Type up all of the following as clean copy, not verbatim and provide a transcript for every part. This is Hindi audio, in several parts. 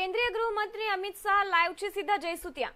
केंद्रीय गृह मंत्री अमित शाह लाइव छे सीधा जयसु ત્યાં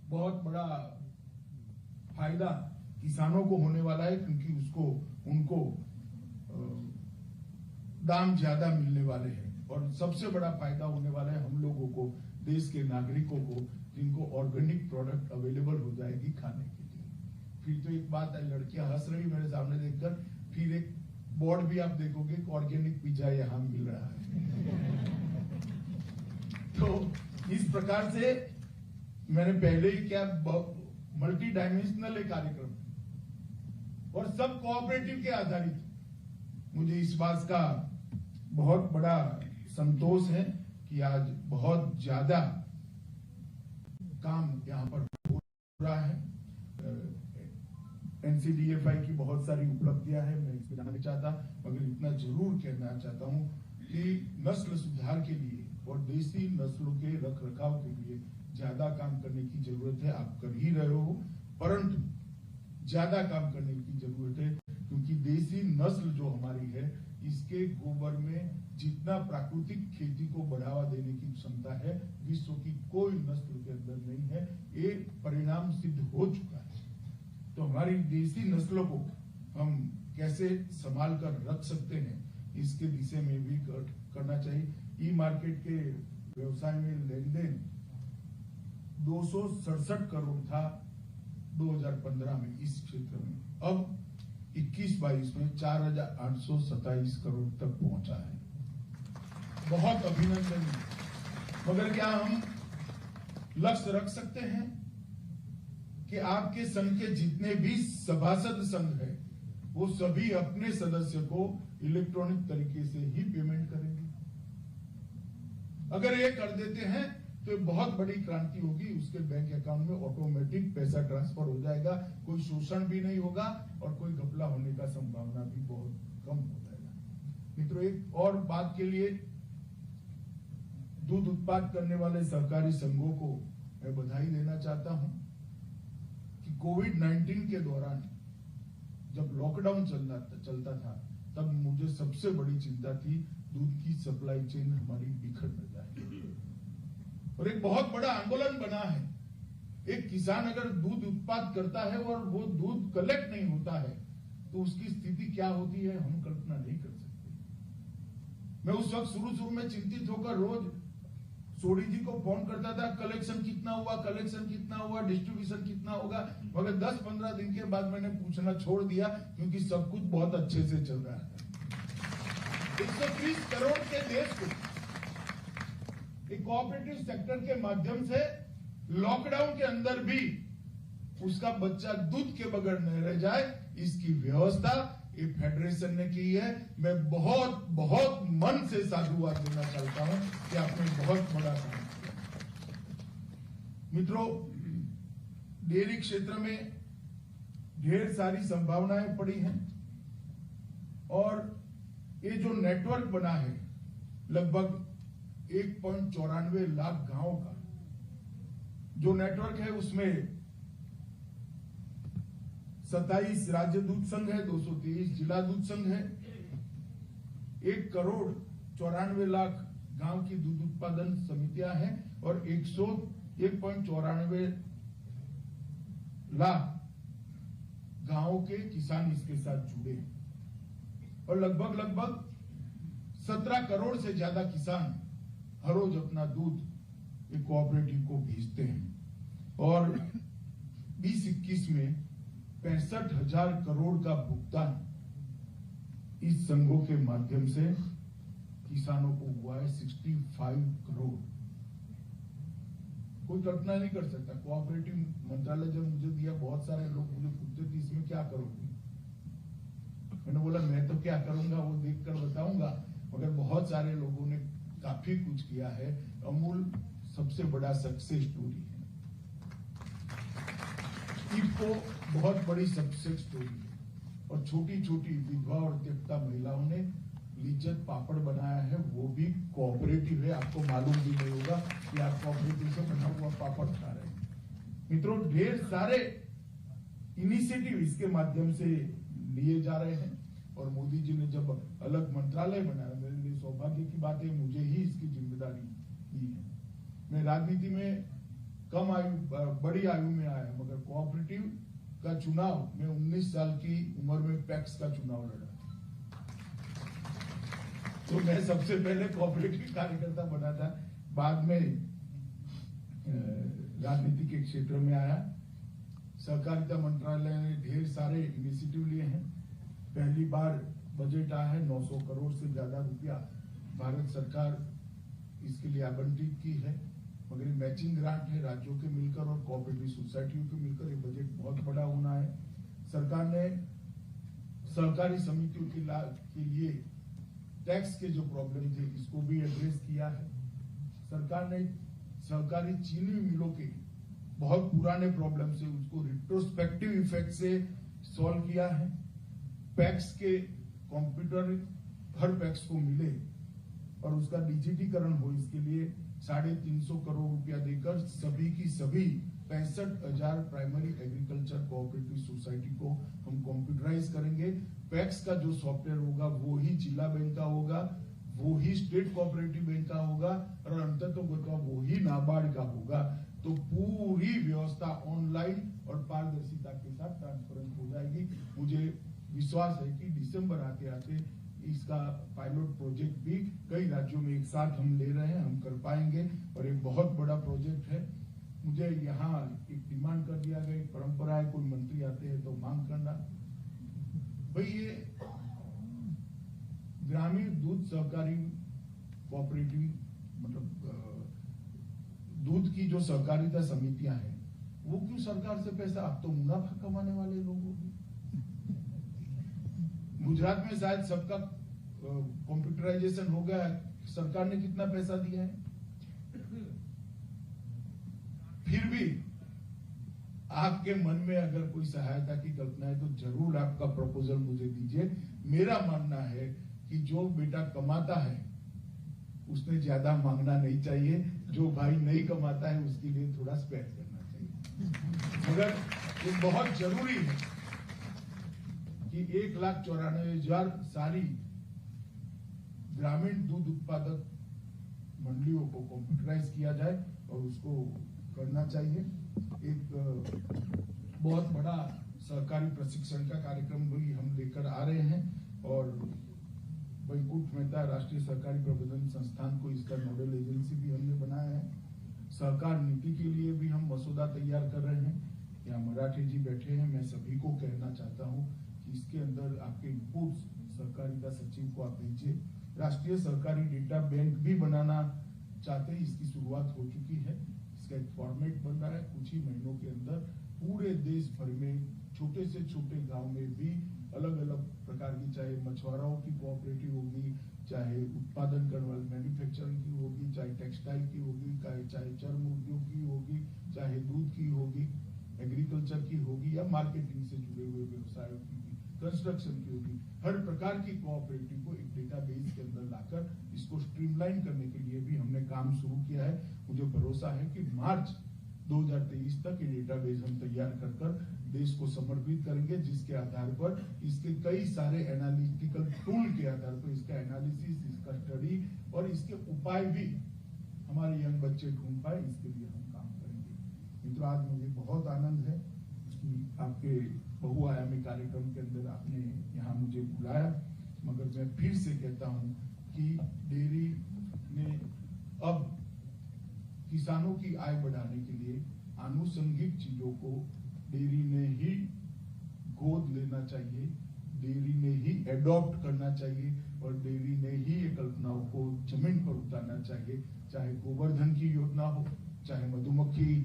बहुत बड़ा फायदा किसानों को होने वाला है, क्योंकि उनको दाम ज्यादा मिलने वाले हैं। और सबसे बड़ा फायदा होने वाला है हम लोगों को, देश के नागरिकों को, जिनको ऑर्गेनिक प्रोडक्ट अवेलेबल हो जाएगी खाने के लिए। फिर तो एक बात है, लड़कियां हंस रही मेरे सामने देखकर, फिर एक बोर्ड भी आप देखोगे ऑर्गेनिक पिज्जा यहाँ मिल रहा है। तो इस प्रकार से मैंने पहले ही क्या मल्टी डायमेंशनल कार्यक्रम और सब कोऑपरेटिव के आधारित, मुझे इस बात का बहुत बड़ा संतोष है कि आज बहुत ज्यादा काम यहाँ पर हो रहा है। NCDFI की बहुत सारी उपलब्धियां हैं, मैं इसमें जाना नहीं चाहता, मगर इतना जरूर कहना चाहता हूं कि नस्ल सुधार के लिए और देसी नस्लों के रख रखाव के लिए ज्यादा काम करने की जरूरत है। आप कर ही रहे हो, परंतु ज्यादा काम करने की जरूरत है, क्योंकि देसी नस्ल जो हमारी है, इसके गोबर में जितना प्राकृतिक खेती को बढ़ावा देने की क्षमता है, विश्व की कोई नस्ल के अंदर नहीं है। ये परिणाम सिद्ध हो चुका है। तो हमारी देसी नस्लों को हम कैसे संभाल कर रख सकते हैं, इसके दिशा में भी करना चाहिए। ई मार्केट के व्यवसाय में लेन देन 267 करोड़ था 2015 में इस क्षेत्र में, अब 21-22 में 4,827 करोड़ तक पहुंचा है। बहुत अभिनंदन। मगर क्या हम लक्ष्य रख सकते हैं कि आपके संघ के जितने भी सभासद संघ है, वो सभी अपने सदस्य को इलेक्ट्रॉनिक तरीके से ही पेमेंट करेंगे? अगर ये कर देते हैं तो बहुत बड़ी क्रांति होगी। उसके बैंक अकाउंट में ऑटोमेटिक पैसा ट्रांसफर हो जाएगा, कोई शोषण भी नहीं होगा और कोई घपला होने का संभावना भी बहुत कम हो जाएगा। मित्रों, एक और बात के लिए दूध उत्पाद करने वाले सहकारी संघों को मैं बधाई देना चाहता हूं कि कोविड-19 के दौरान जब लॉकडाउन चलता था, तब मुझे सबसे बड़ी चिंता थी दूध की सप्लाई चेन हमारी बिखर न जाए। और एक बहुत बड़ा आंदोलन बना है। एक किसान अगर दूध उत्पाद करता है और वो दूध कलेक्ट नहीं होता है, तो उसकी स्थिति क्या होती है हम कल्पना नहीं कर सकते। मैं उस वक्त शुरू में चिंतित होकर रोज सोडी जी को फोन करता था, कलेक्शन कितना हुआ, डिस्ट्रीब्यूशन कितना होगा। मगर 10-15 दिन के बाद मैंने पूछना छोड़ दिया, क्योंकि सब कुछ बहुत अच्छे से चल रहा है। 130 करोड़ के देश को एक कोऑपरेटिव सेक्टर के माध्यम से लॉकडाउन के अंदर भी उसका बच्चा दूध के बगैर न रह जाए, इसकी व्यवस्था ये फेडरेशन ने की है। मैं बहुत बहुत मन से साधुवाद देना चाहता हूं कि आपने बहुत बड़ा काम किया। मित्रों, डेयरी क्षेत्र में ढेर सारी संभावनाएं पड़ी हैं और ये जो नेटवर्क बना है, लगभग 1.94 लाख गांवों का जो नेटवर्क है, उसमें 27 राज्य दूध संघ है, 223 जिला दूध संघ है, 1,94,00,000 गांव की दूध उत्पादन समितियां हैं और 1.94 लाख गांवों के किसान इसके साथ जुड़े हैं। और लगभग 17 करोड़ से ज्यादा किसान हर रोज अपना दूध एक कोऑपरेटिव को भेजते हैं। और 2021 में 65,000 करोड़ का भुगतान इस संघों के माध्यम से किसानों को हुआ है। 65 करोड़, कोई कल्पना नहीं कर सकता। कोऑपरेटिव मंत्रालय जब मुझे दिया, बहुत सारे लोग मुझे पूछते थे इसमें क्या करोगे। मैंने बोला मैं तो क्या करूंगा वो देखकर बताऊंगा, मगर बहुत सारे लोगों ने काफी कुछ किया है। अमूल सबसे बड़ा सक्सेस स्टोरी है, इफको बहुत बड़ी सक्सेस स्टोरी है। और छोटी छोटी विधवा और त्यक्ता महिलाओं ने लिज्जत पापड़ बनाया है, वो भी कोऑपरेटिव है। आपको मालूम भी नहीं होगा कि आप कोऑपरेटिव से बना हुआ पापड़ खा रहे हैं। मित्रों, ढेर सारे इनिशिएटिव इसके माध्यम से लिए जा रहे हैं। और मोदी जी ने जब अलग मंत्रालय बनाया, मेरे लिए सौभाग्य की बात है, मुझे ही इसकी जिम्मेदारी दी है। मैं राजनीति में कम आयु बड़ी आयु में आया, मगर कोऑपरेटिव का चुनाव मैं 19 साल की उम्र में पैक्स का चुनाव लड़ा। तो मैं सबसे पहले कोऑपरेटिव कार्यकर्ता बना था, बाद में राजनीति के क्षेत्र में आया। सहकारिता मंत्रालय ने ढेर सारे इनिशिएटिव लिए हैं। पहली बार बजट आया है, 900 करोड़ से ज्यादा रुपया भारत सरकार इसके लिए आवंटित की है, मगर ये मैचिंग ग्रांट है, राज्यों के मिलकर और कोऑपरेटिव सोसाइटियों के मिलकर ये बजट बहुत बड़ा होना है। सरकार ने सहकारी समितियों के लिए टैक्स के जो प्रॉब्लम थे इसको भी एड्रेस किया है। सरकार ने सहकारी चीनी मिलों के बहुत पुराने प्रॉब्लम से उसको रिट्रोस्पेक्टिव इफेक्ट से सॉल्व किया है। पैक्स के कंप्यूटर हर पैक्स को मिले और उसका डिजिटीकरण हो, इसके लिए 350 करोड़ रुपया देकर सभी की सभी 65,000 प्राइमरी एग्रीकल्चर कोऑपरेटिव सोसाइटी को हम कंप्यूटराइज करेंगे। पैक्स का जो सॉफ्टवेयर होगा वो ही जिला बैंक का होगा, वो ही स्टेट कोऑपरेटिव बैंक का होगा और अंततः वो ही नाबार्ड का होगा। तो पूरी व्यवस्था ऑनलाइन और पारदर्शिता के साथ ट्रांसपेरेंट हो जाएगी। मुझे विश्वास है कि दिसंबर आते आते इसका पायलट प्रोजेक्ट भी कई राज्यों में एक साथ हम ले रहे हैं, हम कर पाएंगे और एक बहुत बड़ा प्रोजेक्ट है। मुझे यहाँ एक डिमांड कर दिया गया, परंपरा है कोई मंत्री आते हैं तो मांग करना। भाई ये ग्रामीण दूध सहकारी कोऑपरेटिव मतलब दूध की जो सहकारिता समितियां हैं वो क्यों सरकार से पैसा, आप तो मुनाफा कमाने वाले लोग हो। गुजरात में शायद सबका कंप्यूटराइजेशन हो गया, सरकार ने कितना पैसा दिया है, फिर भी आपके मन में अगर कोई सहायता की कल्पना है तो जरूर आपका प्रपोजल मुझे दीजिए। मेरा मानना है कि जो बेटा कमाता है उसने ज्यादा मांगना नहीं चाहिए, जो भाई नहीं कमाता है उसके लिए थोड़ा स्पेयर करना चाहिए। मगर ये बहुत जरूरी है कि 1,94,000 सारी ग्रामीण दूध उत्पादक मंडलियों को कंप्यूटराइज किया जाए और उसको करना चाहिए। एक बहुत बड़ा सहकारी प्रशिक्षण का कार्यक्रम भी हम लेकर आ रहे हैं और वैकुंठ मेहता राष्ट्रीय सहकारी प्रबंधन संस्थान को इसका नोडल एजेंसी भी हमने बनाया है। सहकार नीति के लिए भी हम मसौदा तैयार कर रहे हैं। यहाँ मराठी जी बैठे हैं, मैं सभी को कहना चाहता हूँ कि इसके अंदर आपके इनपुट्स सहकारिता सचिव को आप दीजिए। राष्ट्रीय सहकारी डेटा बैंक भी बनाना चाहते हैं, इसकी शुरुआत हो चुकी है। इसका एक फॉर्मेट बन रहा है, कुछ ही महीनों के अंदर पूरे देश भर में छोटे से छोटे गांव में भी अलग अलग प्रकार की, चाहे मछुआरों की कोऑपरेटिव होगी, चाहे उत्पादन करने वाले मैन्युफैक्चरिंग की होगी, चाहे टेक्सटाइल की होगी, चाहे चर्म उद्योग की होगी, चाहे दूध की होगी, एग्रीकल्चर की होगी या मार्केटिंग से जुड़े हुए व्यवसायों की, कंस्ट्रक्शन की होगी, हर प्रकार की कोऑपरेटिव को एक डेटाबेस के अंदर लाकर इसको स्ट्रीमलाइन करने के लिए भी हमने काम शुरू किया है। मुझे भरोसा है कि मार्च 2023 तक ये डेटाबेस हम तैयार कर देश को समर्पित करेंगे, जिसके आधार पर इसके कई सारे एनालिटिकल टूल के आधार पर इसका एनालिसिस, इसका स्टडी और इसके उपाय भी हमारे यंग बच्चे ढूंढ पाए, इसके लिए हम काम करेंगे। मित्रों, आज मुझे बहुत आनंद है कि आपके बहुआयामी कार्यक्रम के अंदर आपने यहाँ मुझे बुलाया, मगर मैं फिर से कहता हूँ कि डेयरी ने अब किसानों की आय बढ़ाने के लिए आनुषंगिक चीजों को डेयरी ने ही गोद लेना चाहिए, डेयरी ने ही एडॉप्ट करना चाहिए और डेयरी ने ही ये कल्पनाओं को जमीन पर उतारना चाहिए। चाहे गोवर्धन की योजना हो, चाहे मधुमक्खी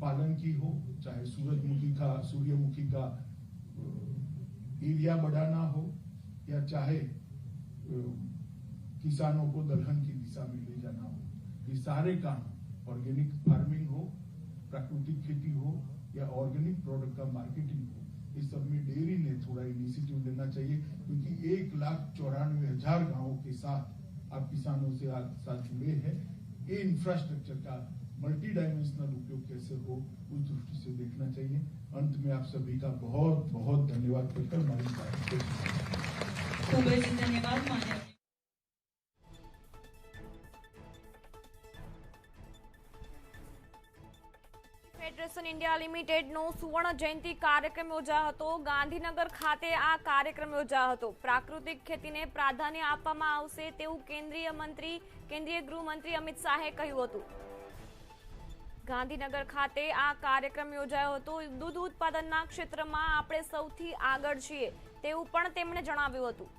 पालन की हो, चाहे सूर्यमुखी का एरिया बढ़ाना हो, या चाहे किसानों को दलहन की दिशा में ले जाना हो, ये सारे काम, ऑर्गेनिक फार्मिंग हो, प्राकृतिक खेती हो या ऑर्गेनिक प्रोडक्ट का मार्केटिंग हो, इस सब में डेयरी ने थोड़ा इनिशिएटिव लेना चाहिए, क्योंकि 1,94,000 गांवों के साथ आप किसानों से साथ जुड़े हैं। ये इंफ्रास्ट्रक्चर का मल्टी डायमेंशनल उपयोग कैसे हो उस दृष्टि से देखना चाहिए। अंत में आप सभी का बहुत बहुत धन्यवाद करकर मारी बात को ખૂબ જ ધન્યવાદ માન્ય ફેડરેશન ઇન્ડિયા લિમિટેડનો સુવર્ણ જયંતિ કાર્યક્રમ યોજાયો હતો। ગાંધીનગર ખાતે આ કાર્યક્રમ યોજાયો હતો। પ્રાકૃતિક ખેતીને પ્રાધાન્ય આપવામાં આવશે તેવું કેન્દ્રીય ગૃહમંત્રી અમિત શાહે કહ્યું હતું। ગાંધીનગર ખાતે આ કાર્યક્રમ યોજાયો હતો। દૂધ ઉત્પાદનના ક્ષેત્રમાં આપણે સૌથી આગળ છીએ તેવું પણ તેમણે જણાવ્યું હતું।